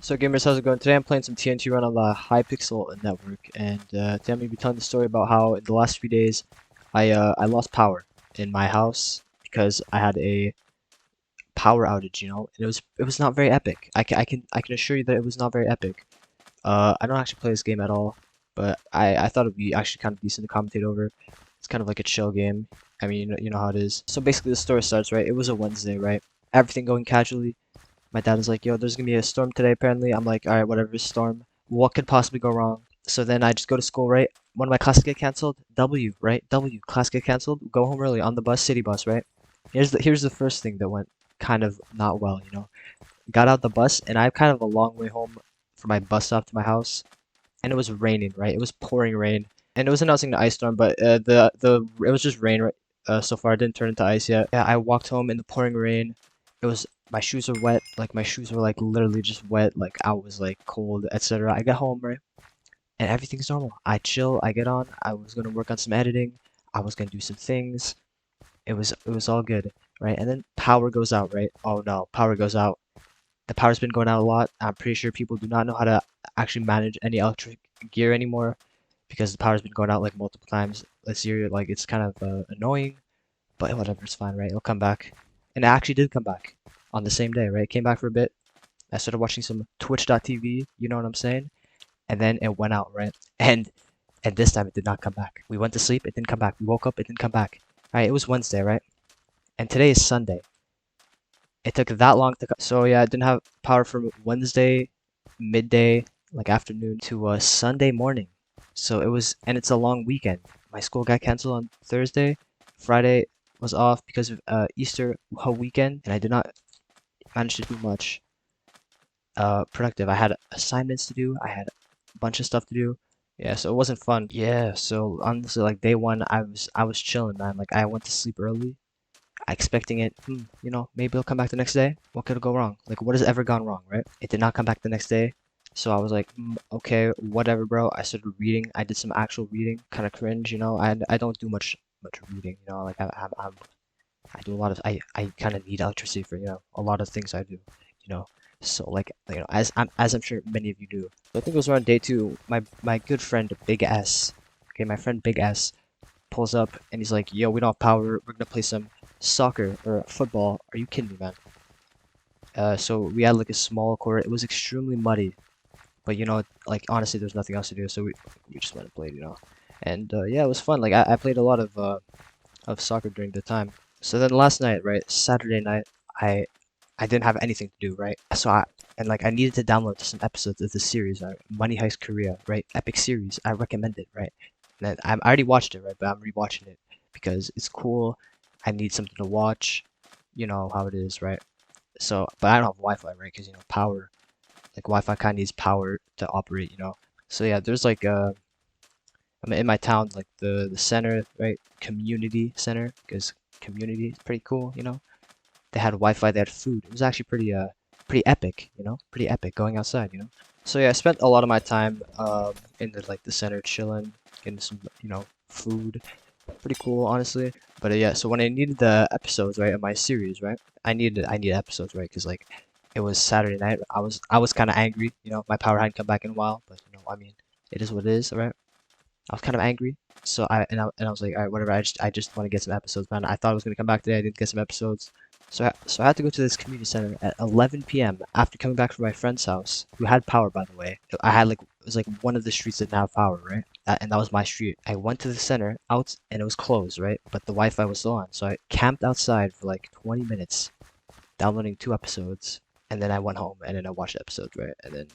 So gamers, how's it going? Today I'm playing some TNT Run on the Hypixel network, and today I'm gonna be telling the story about how in the last few days I lost power in my house because I had a power outage. And it was not very epic. I can assure you that it was not very epic. I don't actually play this game at all, but I thought it'd be actually kind of decent to commentate over. It's kind of like a chill game. I mean, you know how it is. So basically, the story starts, right? It was a Wednesday, right? Everything going casually. My dad was like, yo, there's gonna be a storm today, apparently. I'm like, alright, whatever, storm. What could possibly go wrong? So then I just go to school, right? One of my classes get canceled. W, right? W, class get canceled. Go home early on the bus, city bus, right? Here's the first thing that went kind of not well. Got out the bus, and I have kind of a long way home from my bus stop to my house. And it was raining, right? It was pouring rain. And it was announcing the ice storm, but it was just rain, right? So far, it didn't turn into ice yet. Yeah, I walked home in the pouring rain. It was my shoes were wet, like my shoes were like literally just wet, like I was like cold, etc. I get home, right? And everything's normal. I chill, I get on. I was gonna work on some editing. I was gonna do some things. It was all good, right? And then power goes out, right? Oh no, power goes out. The power's been going out a lot. I'm pretty sure people do not know how to actually manage any electric gear anymore because the power's been going out like multiple times this year. Like it's kind of annoying, but whatever, it's fine, right? It'll come back. And it actually did come back on the same day, right? It came back for a bit. I started watching some Twitch.tv, you know what I'm saying? And then it went out, right? And this time it did not come back. We went to sleep, it didn't come back. We woke up, it didn't come back. Right? It was Wednesday, right? And today is Sunday. It took that long to come. So yeah, I didn't have power from Wednesday midday, like afternoon, to Sunday morning. So it was, and it's a long weekend. My school got canceled on Thursday. Friday was off because of Easter weekend, and I did not manage to do much productive. I had assignments to do. I had a bunch of stuff to do. Yeah, so it wasn't fun. Yeah, so honestly, like day one, I was chilling, man. Like I went to sleep early, expecting it. Maybe it'll come back the next day. What could go wrong? Like what has ever gone wrong, right? It did not come back the next day. So I was like, okay, whatever, bro. I started reading. I did some actual reading. Kind of cringe. I don't do much reading. Like I do a lot of I kind of need electricity for a lot of things I do. You know, so like as I'm sure many of you do. So I think it was around day two. My good friend Big S. Okay, my friend Big S pulls up and he's like, "Yo, we don't have power. We're gonna play some soccer or football." Are you kidding me, man? So we had like a small court. It was extremely muddy. But like honestly, there's nothing else to do, so we just went and played. And yeah, it was fun. Like I played a lot of soccer during the time. So then last night, right, Saturday night, I didn't have anything to do, right? So I needed to download some episodes of this series, right? Money Heist Korea, right? Epic series. I recommend it, right? And I already watched it, right? But I'm rewatching it because it's cool. I need something to watch. You know how it is, right? So, but I don't have Wi-Fi, right? Because power. Like Wi-Fi kind of needs power to operate. So yeah, there's like I'm in my town, like the center, right? Community center, because community is pretty cool. They had Wi-Fi, they had food. It was actually pretty epic. Pretty epic going outside. So yeah, I spent a lot of my time in the center chilling, getting some food. Pretty cool, honestly. But yeah, so when I needed the episodes, right, of my series, right, I need episodes, right, because like it was Saturday night. I was kind of angry. My power hadn't come back in a while, but I mean, it is what it is, right? I was kind of angry, so I was like, all right, whatever. I just want to get some episodes, man. I thought it was gonna come back today. I didn't get some episodes, so I had to go to this community center at 11 p.m. after coming back from my friend's house, who had power, by the way. I had like it was like one of the streets that didn't have power, right? And that was my street. I went to the center out, and it was closed, right? But the Wi-Fi was still on, so I camped outside for like 20 minutes, downloading 2 episodes, and then I went home and then I watched the episodes, right? And then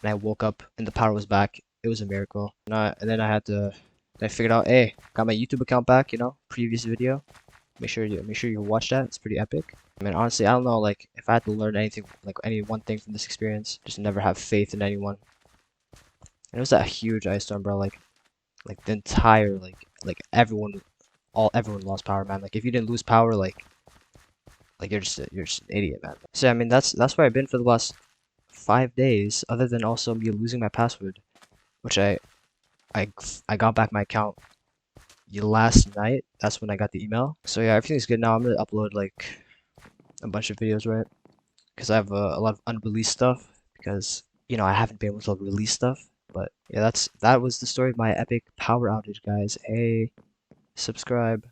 when I woke up and the power was back, it was a miracle. And then I figured out, hey, got my YouTube account back, previous video. Make sure you watch that. It's pretty epic. I mean, honestly, I don't know, like, if I had to learn anything, like, any one thing from this experience, just never have faith in anyone. And it was that huge ice storm, bro. Like the entire, everyone lost power, man. Like, if you didn't lose power, like you're just an idiot, man. So I mean, that's where I've been for the last 5 days, other than also me losing my password, which I I got back my account last night. That's when I got the email. So yeah, everything's good now. I'm gonna upload like a bunch of videos, right? Because I have a lot of unreleased stuff because I haven't been able to release stuff. But yeah, that was the story of my epic power outage, guys. Hey, subscribe.